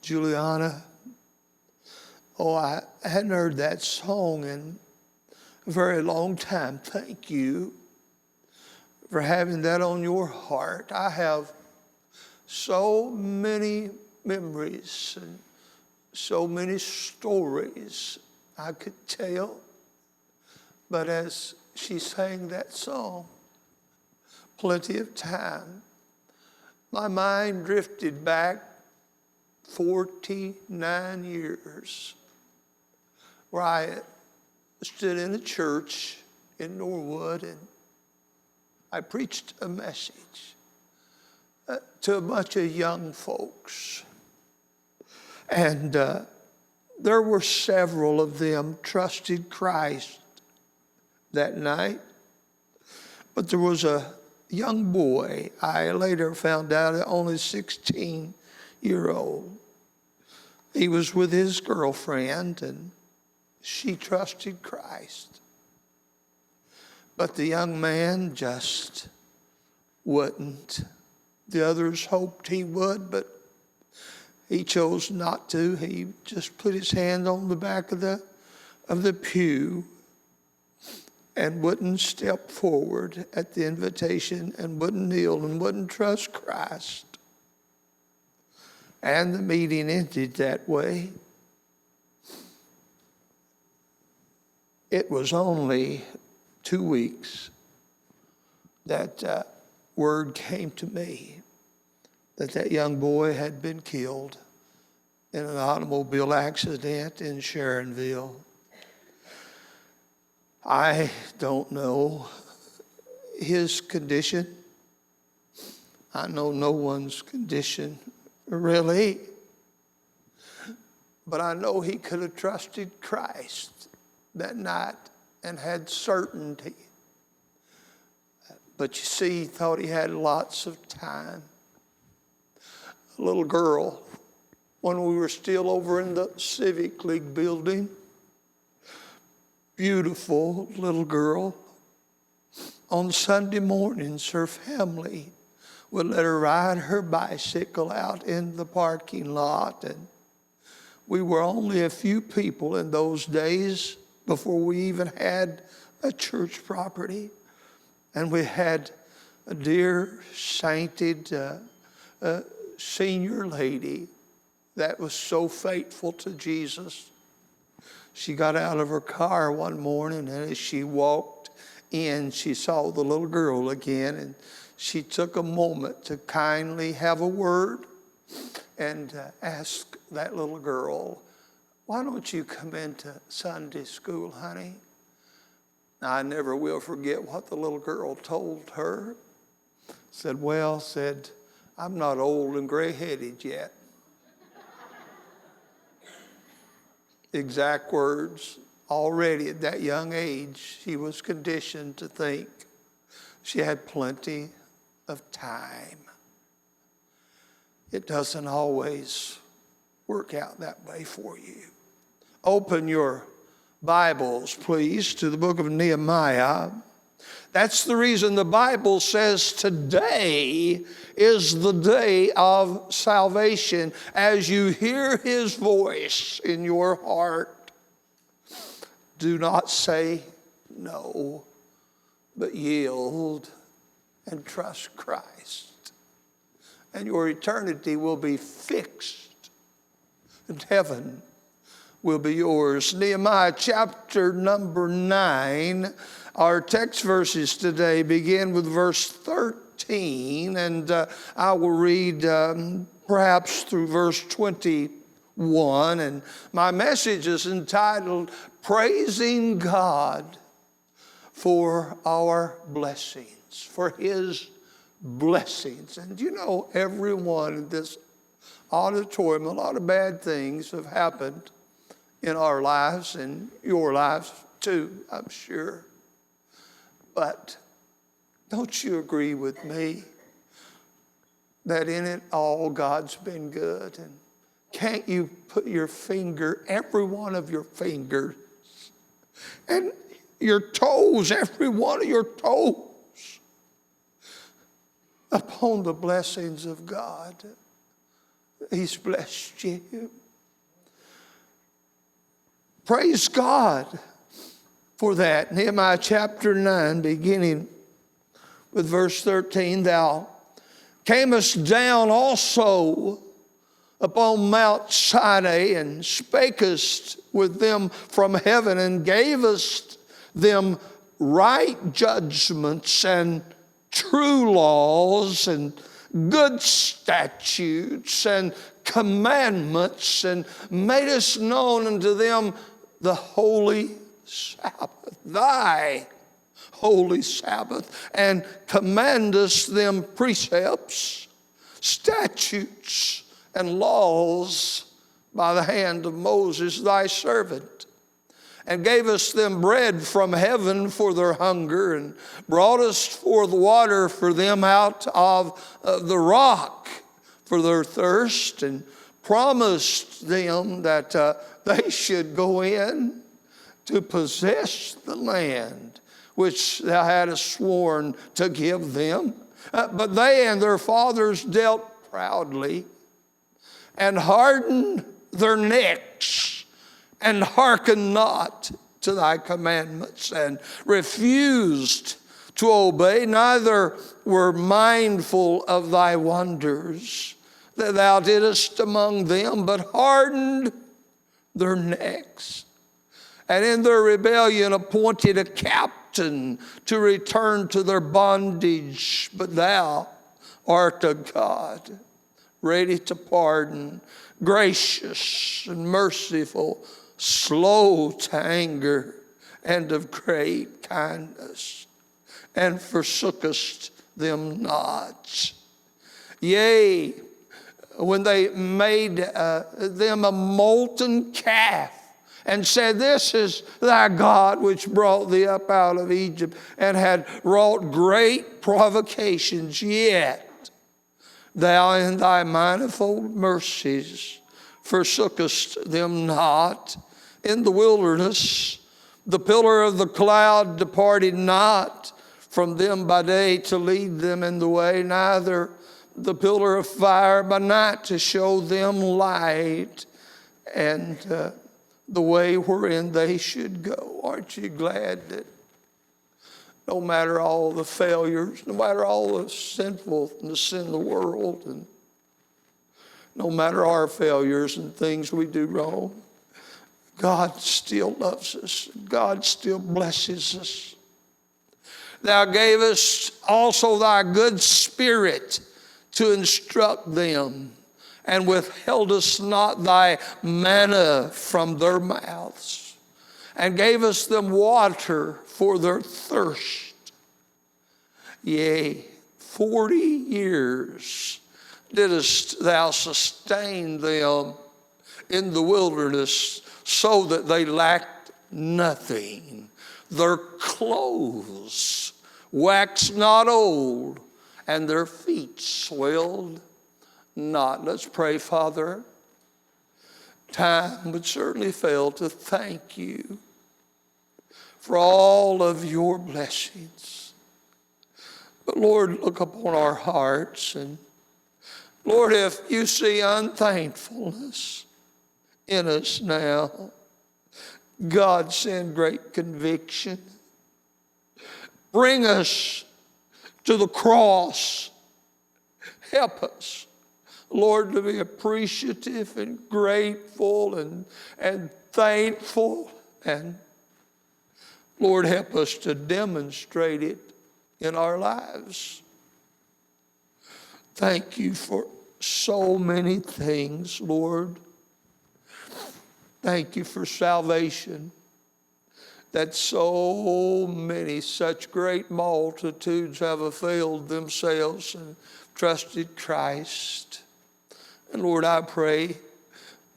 Juliana, I hadn't heard that song in a very long time. Thank you for having that on your heart. I have so many memories and so many stories I could tell. But as she sang that song, plenty of time, my mind drifted back 49 years where I stood in a church in Norwood and I preached a message to a bunch of young folks. And there were several of them trusted Christ that night. But there was a young boy, I later found out only 16-year-old. He was with his girlfriend and she trusted Christ. But the young man just wouldn't. The others hoped he would, but he chose not to. He just put his hand on the back of the pew and wouldn't step forward at the invitation and wouldn't kneel and wouldn't trust Christ. And the meeting ended that way. It was only 2 weeks that word came to me that young boy had been killed in an automobile accident in Sharonville. I don't know his condition. I know no one's condition, really. But I know he could have trusted Christ that night and had certainty. But you see, he thought he had lots of time. A little girl, when we were still over in the Civic League building, beautiful little girl, on Sunday mornings, her family would let her ride her bicycle out in the parking lot. And we were only a few people in those days before we even had a church property. And we had a dear sainted senior lady that was so faithful to Jesus. She got out of her car one morning, and as she walked in, she saw the little girl again, and she took a moment to kindly have a word and ask that little girl, "Why don't you come into Sunday school, honey?" Now, I never will forget what the little girl told her. Said, "I'm not old and gray-headed yet." Exact words. Already at that young age, she was conditioned to think she had plenty of time. It doesn't always work out that way for you. Open your Bibles, please, to the book of Nehemiah. That's the reason the Bible says today is the day of salvation. As you hear his voice in your heart, do not say no, but yield and trust Christ. And your eternity will be fixed, and heaven will be yours. Nehemiah chapter number 9. Our text verses today begin with verse 13, and I will read perhaps through verse 21. And my message is entitled, Praising God for Our Blessings, for His blessings. And you know, everyone in this auditorium, a lot of bad things have happened in our lives and your lives too, I'm sure. But don't you agree with me that in it all God's been good? And can't you put your finger, every one of your fingers, and your toes, every one of your toes, upon the blessings of God He's blessed you. Praise God for that. Nehemiah chapter 9, beginning with verse 13, thou camest down also upon Mount Sinai and spakest with them from heaven and gavest them right judgments and true laws and good statutes and commandments, and madest known unto them the holy Sabbath, thy holy Sabbath, and commandest them precepts, statutes, and laws by the hand of Moses thy servant, and gavest them bread from heaven for their hunger, and broughtest forth water for them out of the rock for their thirst, and promised them that they should go in to possess the land which thou hadst sworn to give them. But they and their fathers dealt proudly, and hardened their necks, and hearkened not to thy commandments, and refused to obey, neither were mindful of thy wonders that thou didst among them, but hardened their necks, and in their rebellion appointed a captain to return to their bondage. But thou art a God ready to pardon, gracious and merciful, slow to anger, and of great kindness, and forsookest them not. Yea, when they made them a molten calf, and said, this is thy God which brought thee up out of Egypt, and had wrought great provocations, yet thou in thy manifold mercies forsookest them not. In the wilderness the pillar of the cloud departed not from them by day to lead them in the way, neither the pillar of fire by night to show them light, and the way wherein they should go. Aren't you glad that no matter all the failures, no matter all the sinfulness in the world, and no matter our failures and things we do wrong, God still loves us. God still blesses us. Thou gavest also thy good spirit to instruct them, and withheldest not thy manna from their mouths, and gavest them water for their thirst. Yea, 40 years didst thou sustain them in the wilderness, so that they lacked nothing. Their clothes waxed not old, and their feet swelled not. Let's pray. Father, time would certainly fail to thank you for all of your blessings. But Lord, look upon our hearts, and Lord, if you see unthankfulness in us now, God, send great conviction. Bring us to the cross. Help us, Lord, to be appreciative and grateful and thankful. And Lord, help us to demonstrate it in our lives. Thank you for so many things, Lord. Thank you for salvation, that so many, such great multitudes have availed themselves and trusted Christ. And Lord, I pray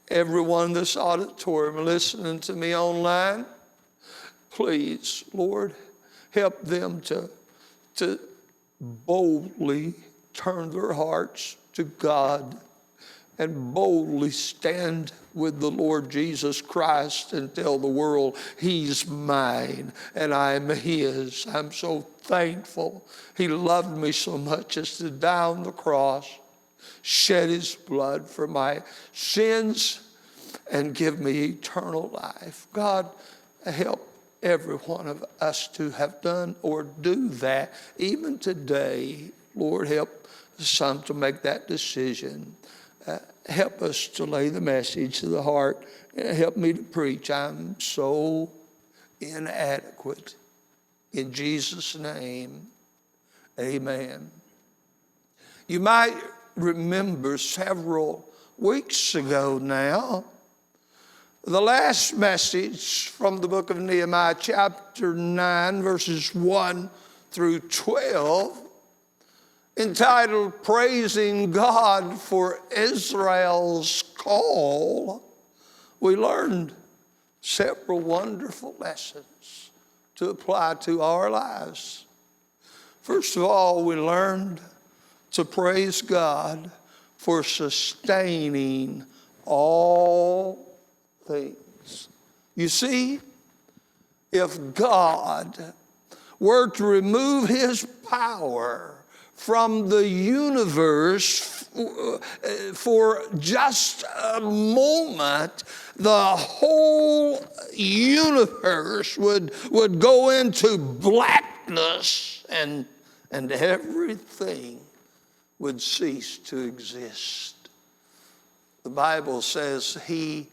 everyone in this auditorium listening to me online, please, Lord, help them to boldly turn their hearts to God and boldly stand with the Lord Jesus Christ and tell the world, he's mine and I'm his. I'm so thankful he loved me so much as to die on the cross shed his blood for my sins, and give me eternal life. God, help every one of us to have done or do that. Even today, Lord, help some to make that decision. Help us to lay the message to the heart. Help me to preach. I'm so inadequate. In Jesus' name, amen. You might remember several weeks ago now, the last message from the book of Nehemiah, chapter 9, verses 1 through 12, entitled Praising God for Israel's Call. We learned several wonderful lessons to apply to our lives. First of all, we learned to praise God for sustaining all things. You see, if God were to remove his power from the universe for just a moment, the whole universe would go into blackness and everything would cease to exist. The Bible says he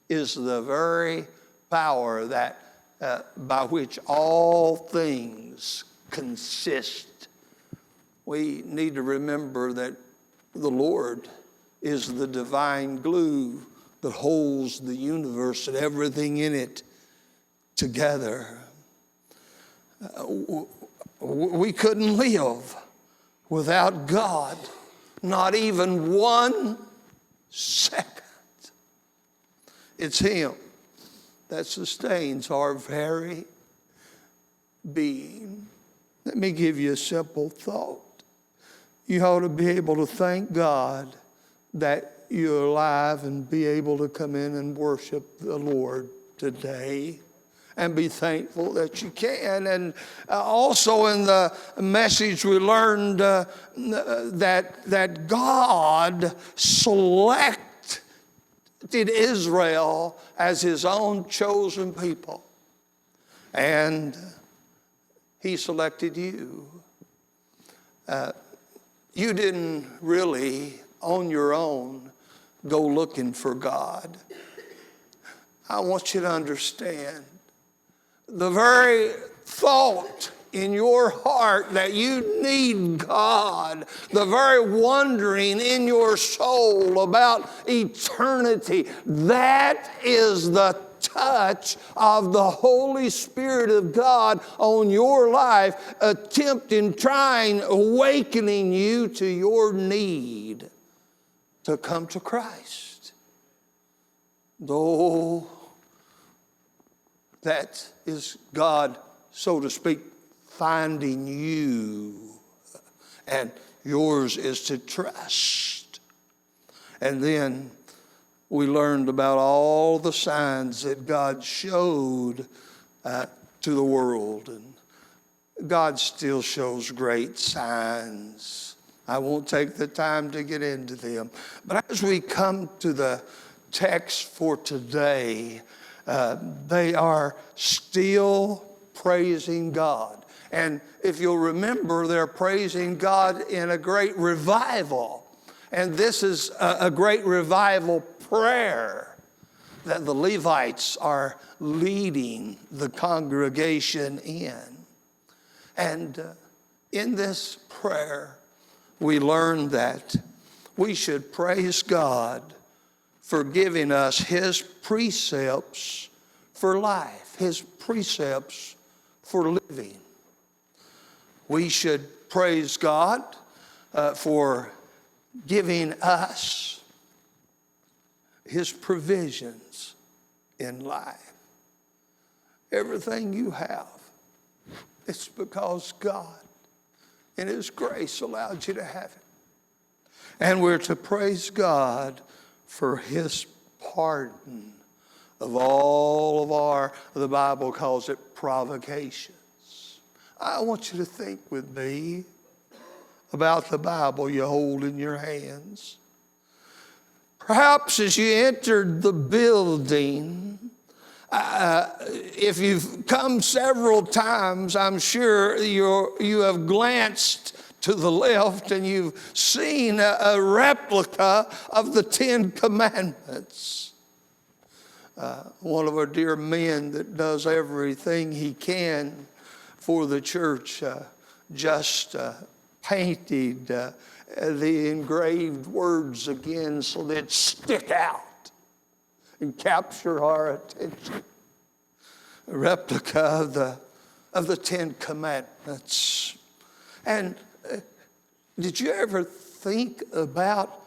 is the very power that by which all things consist. We need to remember that the Lord is the divine glue that holds the universe and everything in it together. We couldn't live without God, not even 1 second. It's him that sustains our very being. Let me give you a simple thought. You ought to be able to thank God that you're alive and be able to come in and worship the Lord today, and be thankful that you can. And also in the message we learned that God selected Israel as his own chosen people. And he selected you. You didn't really, on your own, go looking for God. I want you to understand, the very thought in your heart that you need God, the very wondering in your soul about eternity, that is the touch of the Holy Spirit of God on your life, awakening you to your need to come to Christ. Though that is God, so to speak, finding you, and yours is to trust. And then we learned about all the signs that God showed to the world. And God still shows great signs. I won't take the time to get into them. But as we come to the text for today, they are still praising God. And if you'll remember, they're praising God in a great revival. And this is a great revival prayer that the Levites are leading the congregation in. And in this prayer, we learn that we should praise God for giving us his precepts for life, his precepts for living. We should praise God for giving us his provisions in life. Everything you have, it's because God in his grace allowed you to have it. And we're to praise God for his pardon of all of our, the Bible calls it provocations. I want you to think with me about the Bible you hold in your hands. Perhaps as you entered the building, if you've come several times, I'm sure you have glanced to the left and you've seen a replica of the Ten Commandments. One of our dear men that does everything he can for the church just painted the engraved words again so they'd stick out and capture our attention. A replica of the Ten Commandments. And did you ever think about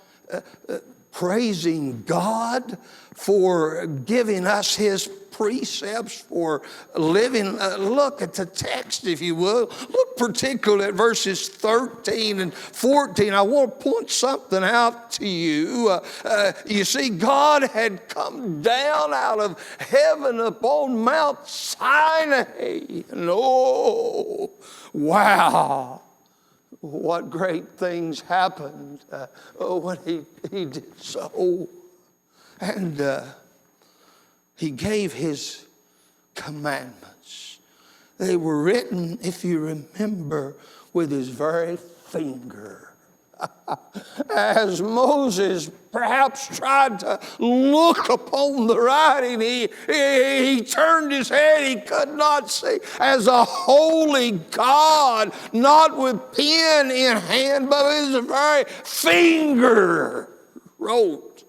praising God for giving us His precepts, for living? Look at the text, if you will. Look particularly at verses 13 and 14. I want to point something out to you. You see, God had come down out of heaven upon Mount Sinai. And oh, wow. What great things happened when he did so. And He gave His commandments. They were written, if you remember, with His very finger. As Moses perhaps tried to look upon the writing, he turned his head, he could not see. As a holy God, not with pen in hand, but with his very finger, wrote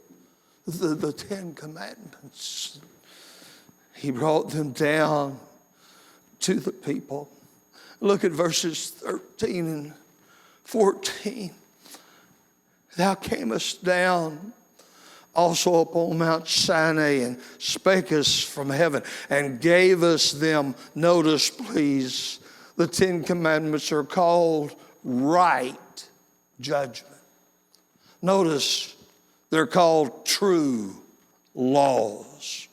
the Ten Commandments. He brought them down to the people. Look at verses 13 and 14. Thou camest down also upon Mount Sinai and spakest from heaven and gave us them. Notice, please, the Ten Commandments are called right judgment. Notice, they're called true laws.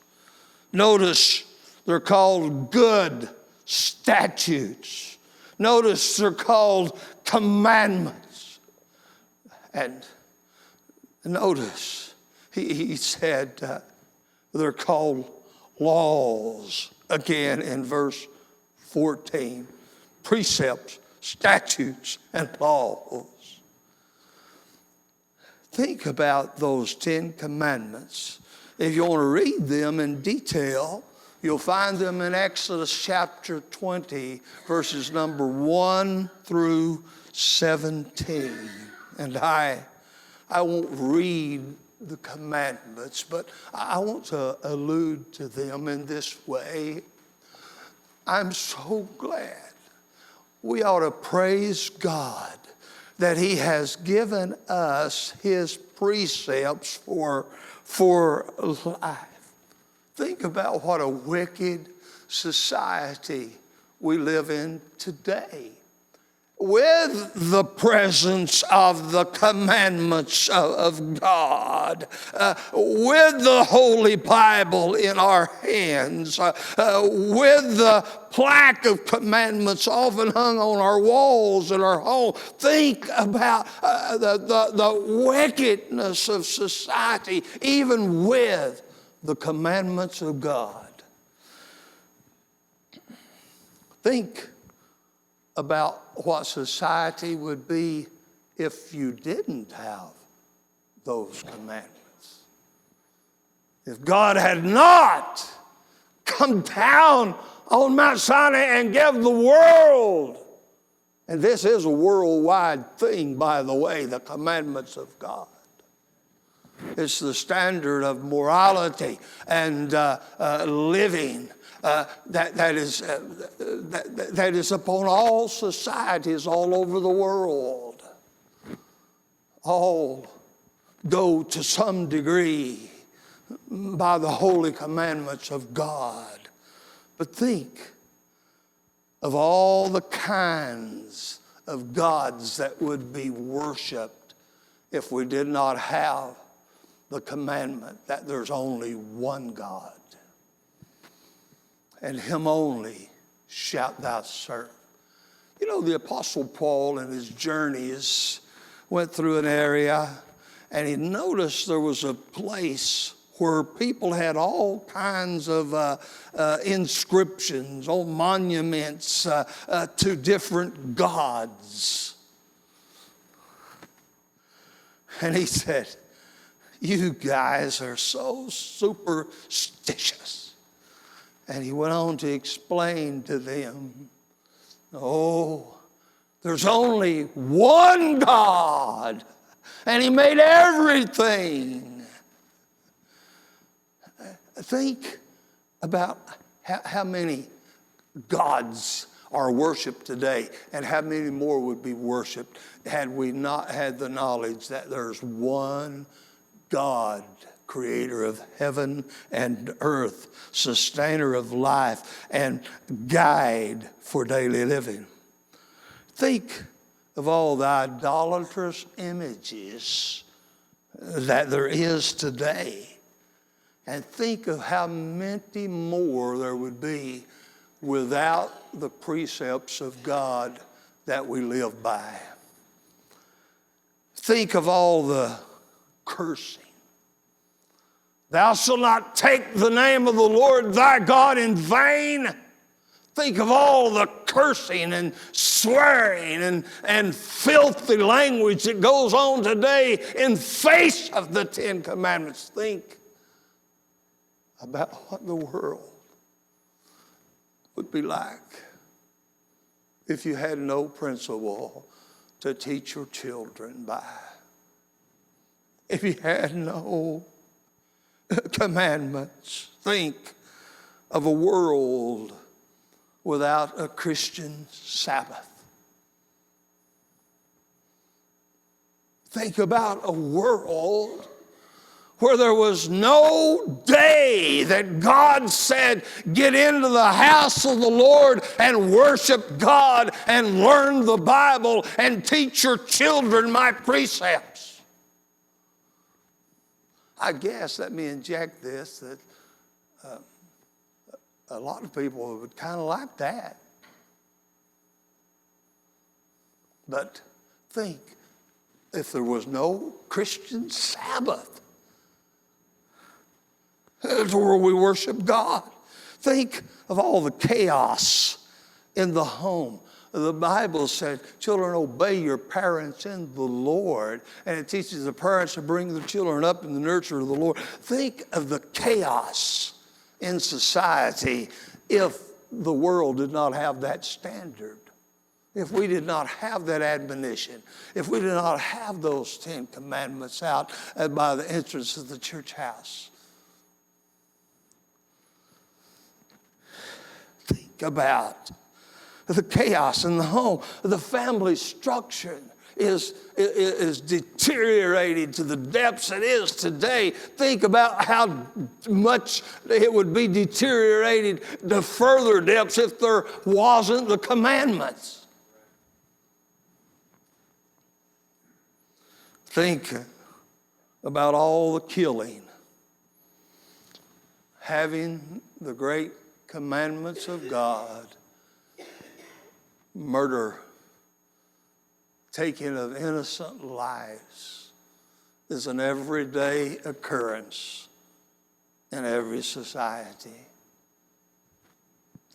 Notice, they're called good statutes. Notice, they're called commandments. And notice, he said they're called laws again in verse 14. Precepts, statutes, and laws. Think about those 10 commandments. If you want to read them in detail, you'll find them in Exodus chapter 20, verses number 1 through 17. And I won't read the commandments, but I want to allude to them in this way. I'm so glad. We ought to praise God that He has given us His precepts for life. Think about what a wicked society we live in today. With the presence of the commandments of God, with the Holy Bible in our hands, with the plaque of commandments often hung on our walls in our home, think about the wickedness of society, even with the commandments of God. Think about what society would be if you didn't have those commandments. If God had not come down on Mount Sinai and gave the world, and this is a worldwide thing, by the way, the commandments of God. It's the standard of morality and living that is upon all societies all over the world. All go to some degree by the holy commandments of God. But think of all the kinds of gods that would be worshiped if we did not have the commandment that there's only one God, and Him only shalt thou serve. You know, the Apostle Paul in his journeys went through an area, and he noticed there was a place where people had all kinds of inscriptions on monuments to different gods. And he said, you guys are so superstitious. And he went on to explain to them, oh, there's only one God, and he made everything. Think about how many gods are worshiped today, and how many more would be worshiped had we not had the knowledge that there's one God, creator of heaven and earth, sustainer of life, and guide for daily living. Think of all the idolatrous images that there is today, and think of how many more there would be without the precepts of God that we live by. Think of all the cursing. Thou shalt not take the name of the Lord thy God in vain. Think of all the cursing and swearing and filthy language that goes on today in face of the Ten Commandments. Think about what the world would be like if you had no principle to teach your children by. If you had no commandments. Think of a world without a Christian Sabbath. Think about a world where there was no day that God said, get into the house of the Lord and worship God and learn the Bible and teach your children my precepts. I guess, let me inject this, that a lot of people would kind of like that. But think, if there was no Christian Sabbath, that's where we worship God. Think of all the chaos in the home. The Bible said, children, obey your parents in the Lord. And it teaches the parents to bring their children up in the nurture of the Lord. Think of the chaos in society if the world did not have that standard. If we did not have that admonition. If we did not have those 10 commandments out by the entrance of the church house. Think about the chaos in the home. The family structure is deteriorated to the depths it is today. Think about how much it would be deteriorated to further depths if there wasn't the commandments. Think about all the killing. Having the great commandments of God, murder, taking of innocent lives is an everyday occurrence in every society.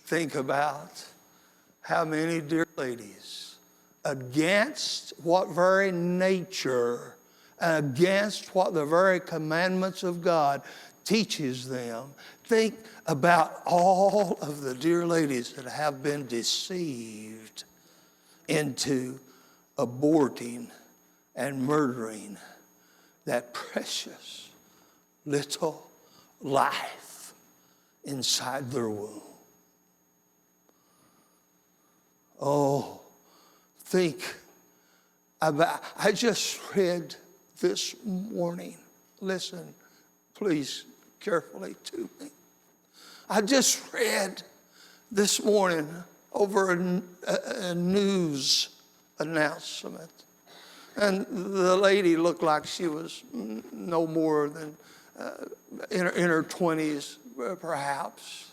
Think about how many dear ladies, against what very nature, against what the very commandments of God teaches them. Think about all of the dear ladies that have been deceived into aborting and murdering that precious little life inside their womb. Oh, think about, I just read this morning, listen, please, carefully to me. I just read this morning over a news announcement. And the lady looked like she was no more than in her 20s, perhaps.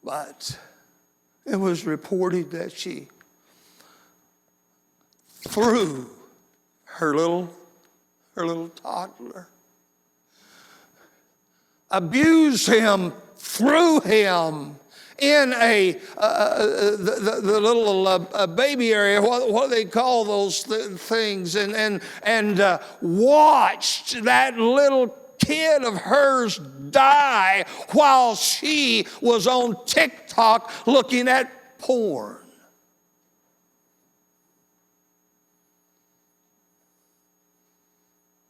But it was reported that she through her little toddler. Abuse him through him in the little baby area, what do they call those things, and watched that little kid of hers die while she was on TikTok looking at porn.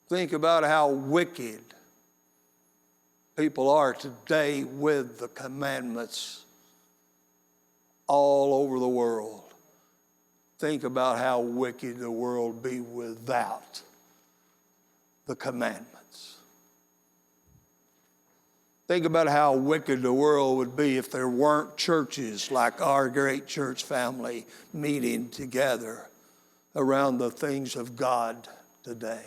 Think about how wicked people are today with the commandments all over the world. Think about how wicked the world be without the commandments. Think about how wicked the world would be if there weren't churches like our great church family meeting together around the things of God today.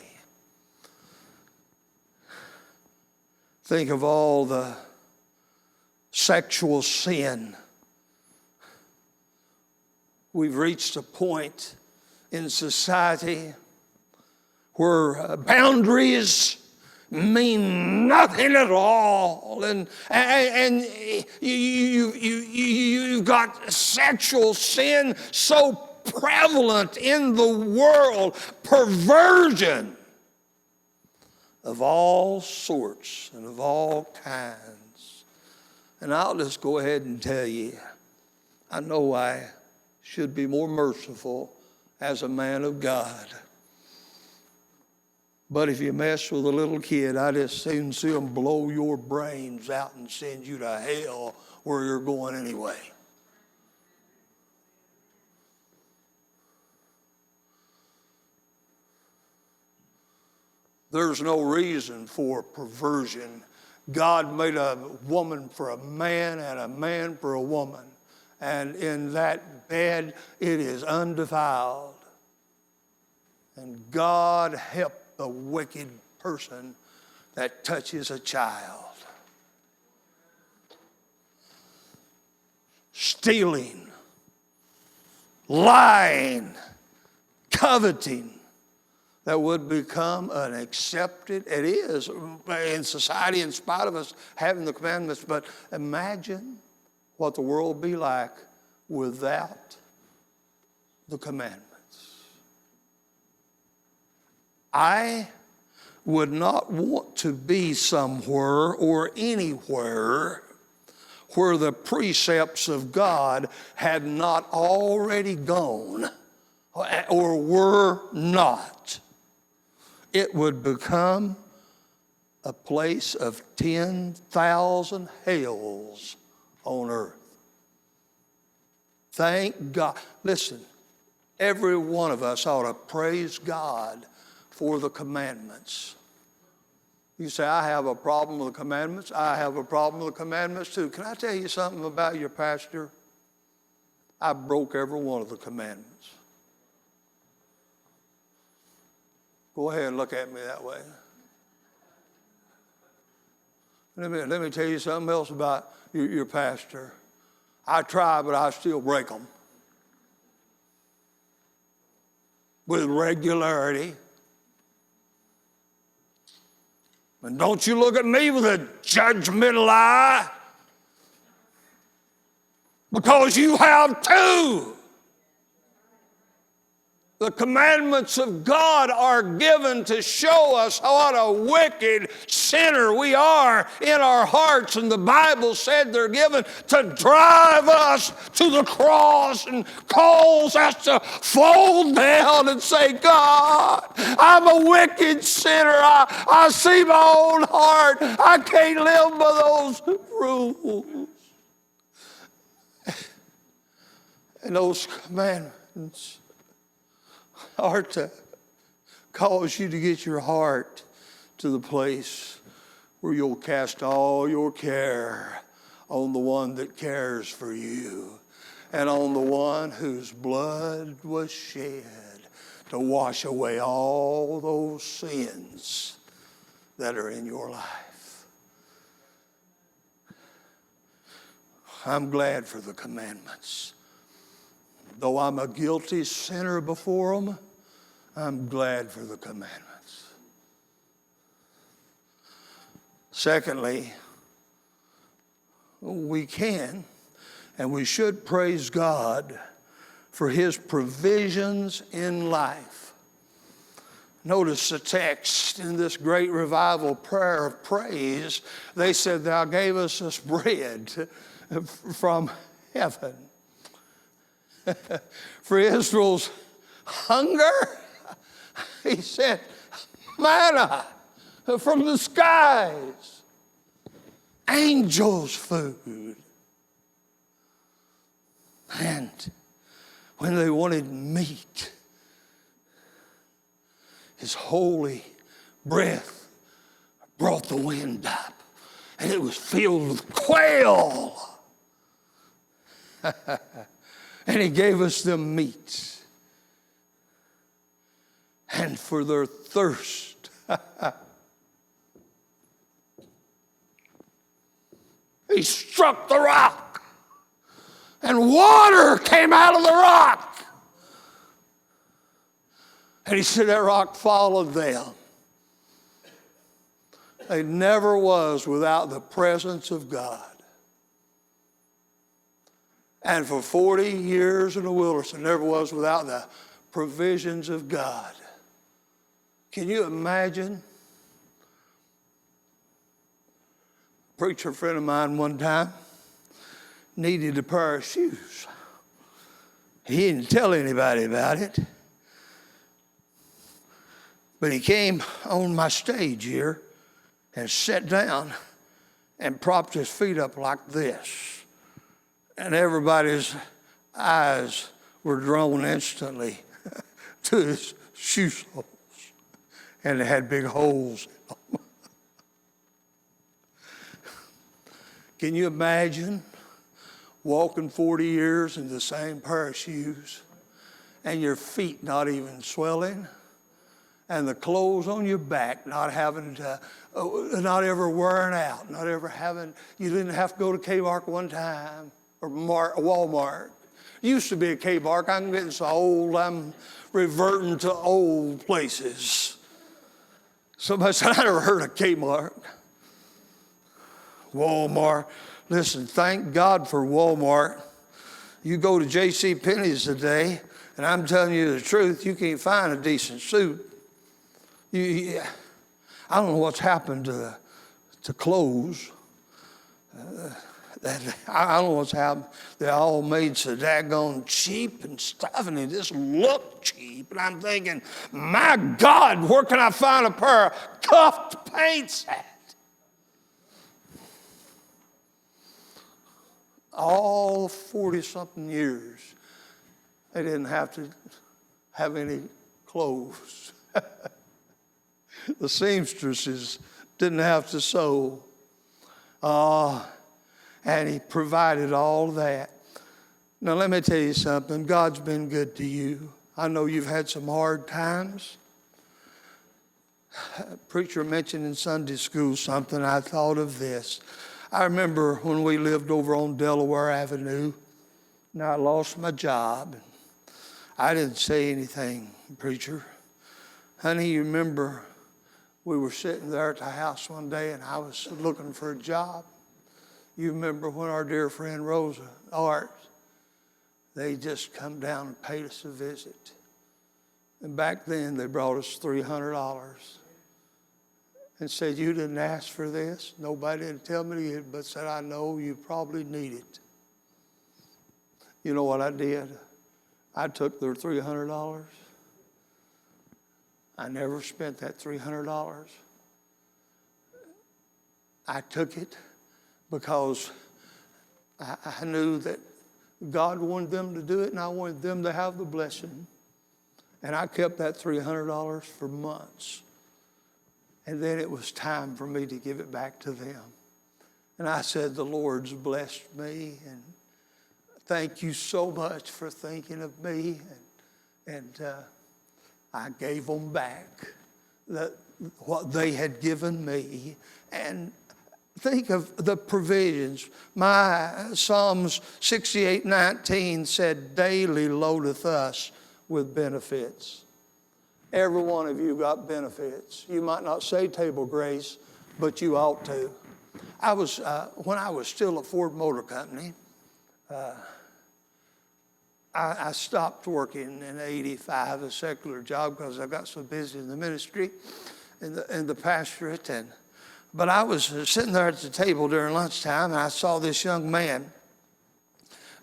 Think of all the sexual sin. We've reached a point in society where boundaries mean nothing at all, and you've got sexual sin so prevalent in the world, perversion of all sorts and of all kinds. And I'll just go ahead and tell you, I know I should be more merciful as a man of God. But if you mess with a little kid, I just soon see them blow your brains out and send you to hell where you're going anyway. There's no reason for perversion. God made a woman for a man and a man for a woman. And in that bed, it is undefiled. And God help the wicked person that touches a child. Stealing, lying, coveting, that would become an accepted, it is in society in spite of us having the commandments, but imagine what the world would be like without the commandments. I would not want to be somewhere or anywhere where the precepts of God had not already gone or were not. It would become a place of 10,000 hells on earth. Thank God. Listen, every one of us ought to praise God for the commandments. You say, I have a problem with the commandments. I have a problem with the commandments too. Can I tell you something about your pastor? I broke every one of the commandments. Go ahead and look at me that way. Let me tell you something else about your pastor. I try, but I still break them. With regularity. And don't you look at me with a judgmental eye, because you have too. The commandments of God are given to show us what a wicked sinner we are in our hearts. And the Bible said they're given to drive us to the cross and calls us to fall down and say, God, I'm a wicked sinner. I see my own heart. I can't live by those rules. And those commandments are to cause you to get your heart to the place where you'll cast all your care on the one that cares for you and on the one whose blood was shed to wash away all those sins that are in your life. I'm glad for the commandments. Though I'm a guilty sinner before them, I'm glad for the commandments. Secondly, we can and we should praise God for his provisions in life. Notice the text in this great revival prayer of praise. They said, thou gavest us bread from heaven. For Israel's hunger, he said, manna from the skies, angels' food. And when they wanted meat, his holy breath brought the wind up, and it was filled with quail. And he gave us the meat. And for their thirst, he struck the rock, and water came out of the rock. And he said that rock followed them. They never was without the presence of God. And for 40 years in the wilderness, they never was without the provisions of God. Can you imagine? A preacher friend of mine one time needed a pair of shoes. He didn't tell anybody about it. But he came on my stage here and sat down and propped his feet up like this. And everybody's eyes were drawn instantly to his shoe soles. And they had big holes in them. Can you imagine walking 40 years in the same pair of shoes and your feet not even swelling? And the clothes on your back not having to, not ever wearing out, not ever having, you didn't have to go to Kmart one time, or Walmart. Used to be a Kmart. I'm getting so old, I'm reverting to old places. Somebody said, I never heard of Kmart. Walmart. Listen, thank God for Walmart. You go to J.C. Penney's today, and I'm telling you the truth, you can't find a decent suit. I don't know what's happened to clothes. I don't know what's happened. They're all made so daggone cheap and stuff, and they just look cheap. And I'm thinking, my God, where can I find a pair of cuffed paints at? All 40-something years, they didn't have to have any clothes. The seamstresses didn't have to sew. And he provided all that. Now, let me tell you something. God's been good to you. I know you've had some hard times. A preacher mentioned in Sunday school something. I thought of this. I remember when we lived over on Delaware Avenue, and I lost my job. I didn't say anything, preacher. Honey, you remember we were sitting there at the house one day, and I was looking for a job. You remember when our dear friend Rosa, Art, they just come down and paid us a visit. And back then, they brought us $300 and said, you didn't ask for this. Nobody didn't tell me, but said, I know you probably need it. You know what I did? I took their $300. I never spent that $300. I took it because I knew that God wanted them to do it, and I wanted them to have the blessing. And I kept that $300 for months. And then it was time for me to give it back to them. And I said, the Lord's blessed me, and thank you so much for thinking of me. And I gave them back what they had given me. And think of the provisions. My Psalms 68:19 said, daily loadeth us with benefits. Every one of you got benefits. You might not say table grace, but you ought to. When I was still at Ford Motor Company, I stopped working in '85, a secular job, because I got so busy in the ministry and the pastorate. But I was sitting there at the table during lunchtime, and I saw this young man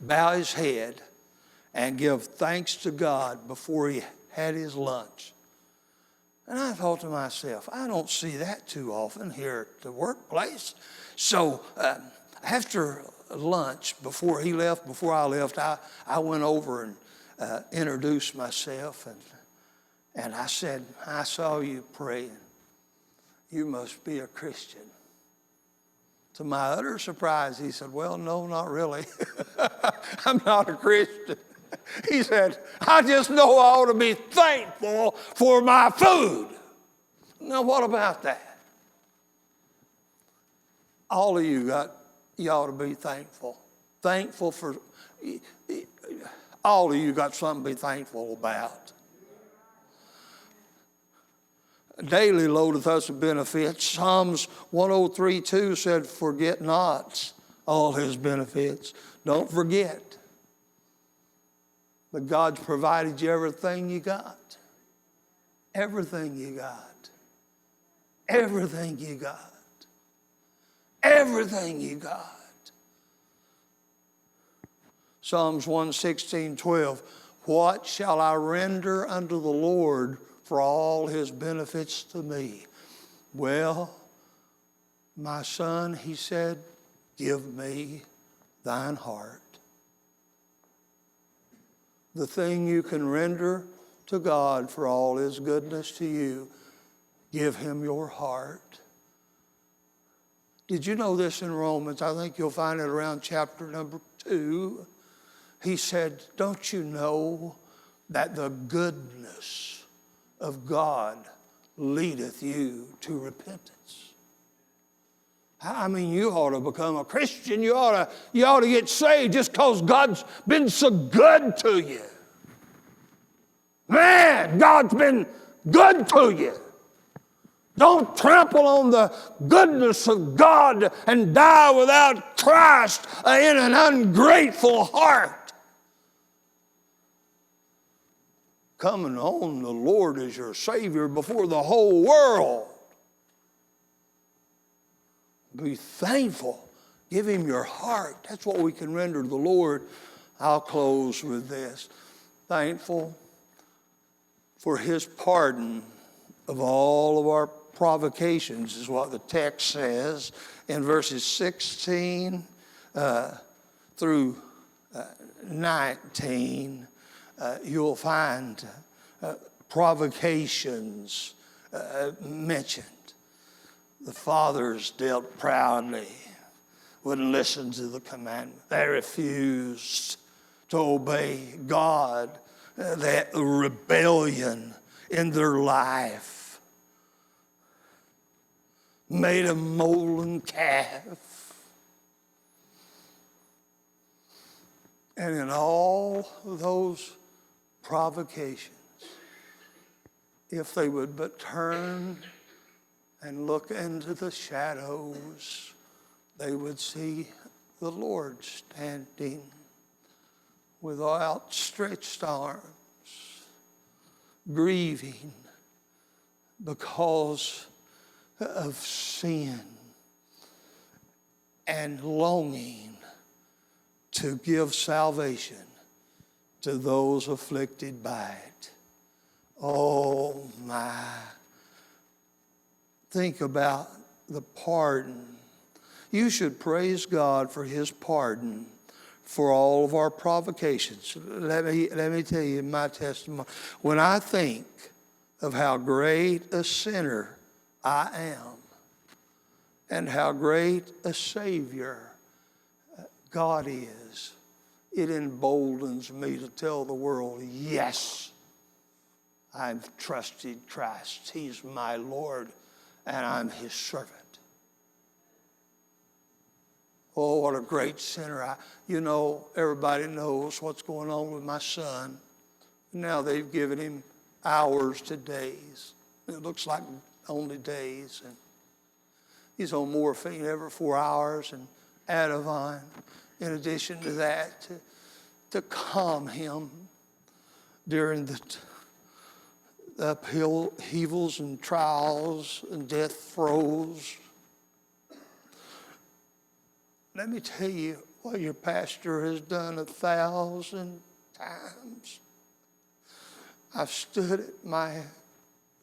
bow his head and give thanks to God before he had his lunch. And I thought to myself, I don't see that too often here at the workplace. So after lunch, before I left, I went over and introduced myself. And I said, I saw you praying. You must be a Christian. To my utter surprise, he said, well, no, not really. I'm not a Christian. He said, I just know I ought to be thankful for my food. Now, what about that? All of you ought to be thankful. Thankful for, all of you got something to be thankful about. Daily loadeth us with benefits. Psalms 103:2 said, forget not all his benefits. Don't forget. But God's provided you everything you got. Everything you got. Everything you got. Everything you got. Psalms 116:12. What shall I render unto the Lord for all his benefits to me? Well, my son, he said, give me thine heart. The thing you can render to God for all his goodness to you, give him your heart. Did you know this in Romans? I think you'll find it around chapter number 2. He said, don't you know that the goodness of God leadeth you to repentance? I mean, you ought to become a Christian. You ought to get saved just because God's been so good to you. Man, God's been good to you. Don't trample on the goodness of God and die without Christ in an ungrateful heart. Coming on the Lord as your Savior before the whole world. Be thankful. Give him your heart. That's what we can render to the Lord. I'll close with this. Thankful for his pardon of all of our provocations is what the text says in verses 16 through 19. You'll find provocations mentioned. The fathers dealt proudly, wouldn't listen to the commandment. They refused to obey God. That rebellion in their life made a molten calf. And in all those provocations, if they would but turn and look into the shadows, they would see the Lord standing with outstretched arms, grieving because of sin and longing to give salvation to those afflicted by it. Oh my. Think about the pardon. You should praise God for his pardon for all of our provocations. Let me tell you my testimony. When I think of how great a sinner I am and how great a Savior God is, it emboldens me to tell the world, yes, I've trusted Christ. He's my Lord and I'm his servant. Oh, what a great sinner. Everybody knows what's going on with my son. Now they've given him hours to days. It looks like only days. And he's on morphine every 4 hours and Ativan in addition to that to calm him during the upheavals and trials and death throes. Let me tell you what your pastor has done 1,000 times. I've stood at my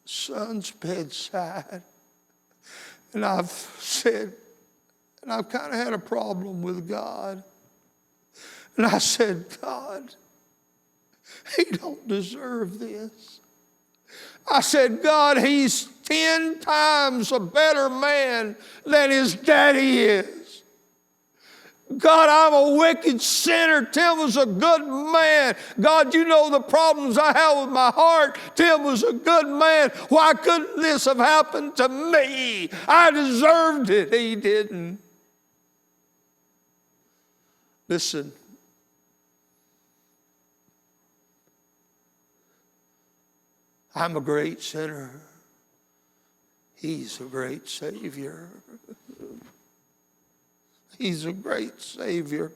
son's bedside and I've said, and I've kind of had a problem with God. And I said, God, he don't deserve this. I said, God, he's 10 times a better man than his daddy is. God, I'm a wicked sinner. Tim was a good man. God, you know the problems I have with my heart. Tim was a good man. Why couldn't this have happened to me? I deserved it. He didn't. Listen. I'm a great sinner. He's a great Savior. He's a great Savior.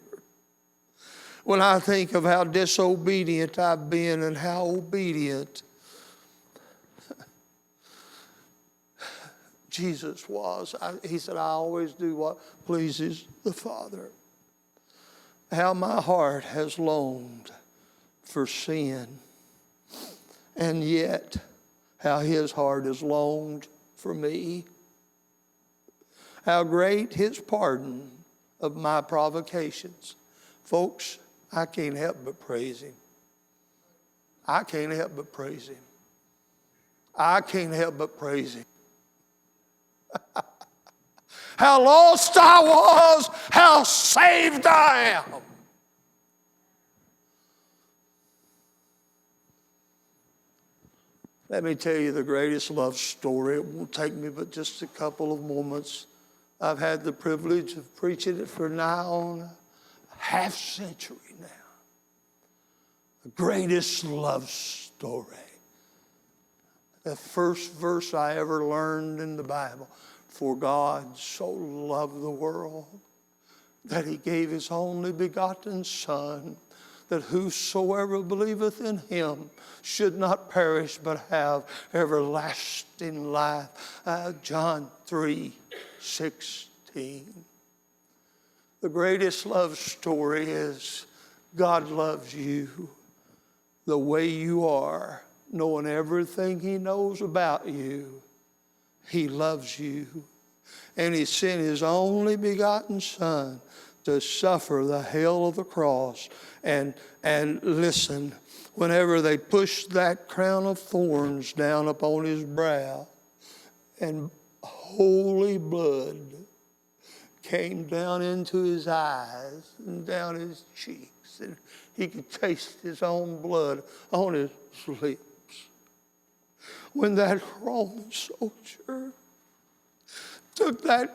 When I think of how disobedient I've been and how obedient Jesus was, he said, I always do what pleases the Father. How my heart has longed for sin, and yet how his heart has longed for me. How great his pardon of my provocations. Folks, I can't help but praise him. I can't help but praise him. I can't help but praise him. How lost I was, how saved I am. Let me tell you the greatest love story. It won't take me but just a couple of moments. I've had the privilege of preaching it for nigh on a half century now. The greatest love story. The first verse I ever learned in the Bible. For God so loved the world that he gave his only begotten Son, that whosoever believeth in him should not perish but have everlasting life. John 3:16. The greatest love story is God loves you the way you are, knowing everything he knows about you. He loves you. And he sent his only begotten Son to suffer the hell of the cross. And listen, whenever they pushed that crown of thorns down upon his brow, and holy blood came down into his eyes and down his cheeks, and he could taste his own blood on his lips. When that Roman soldier took that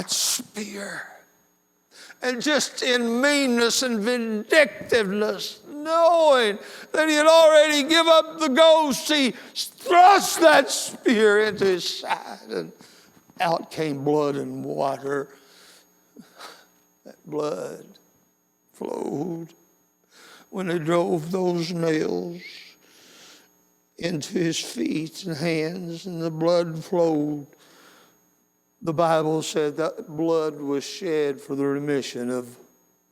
spear, and just in meanness and vindictiveness, knowing that he had already given up the ghost, he thrust that spear into his side, and out came blood and water. That blood flowed when they drove those nails into his feet and hands, and the blood flowed. The Bible said that blood was shed for the remission of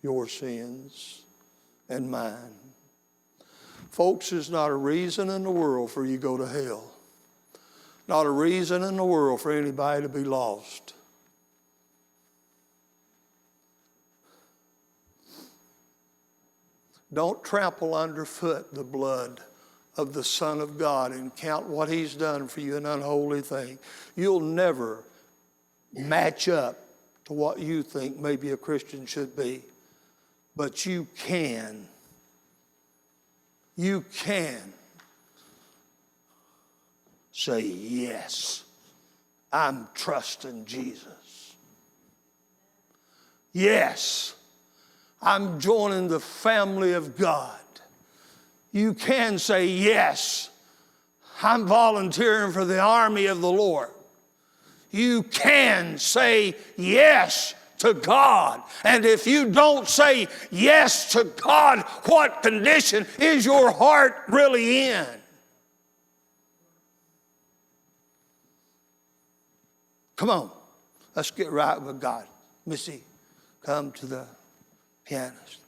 your sins and mine. Folks, there's not a reason in the world for you to go to hell. Not a reason in the world for anybody to be lost. Don't trample underfoot the blood of the Son of God and count what he's done for you an unholy thing. You'll never match up to what you think maybe a Christian should be. But you can say, yes, I'm trusting Jesus. Yes, I'm joining the family of God. You can say, yes, I'm volunteering for the army of the Lord. You can say yes to God. And if you don't say yes to God, what condition is your heart really in? Come on, let's get right with God. Missy, come to the pianist.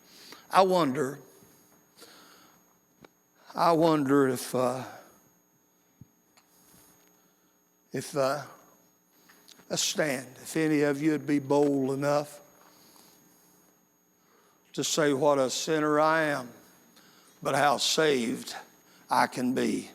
I wonder if let's stand. If any of you would be bold enough to say what a sinner I am, but how saved I can be.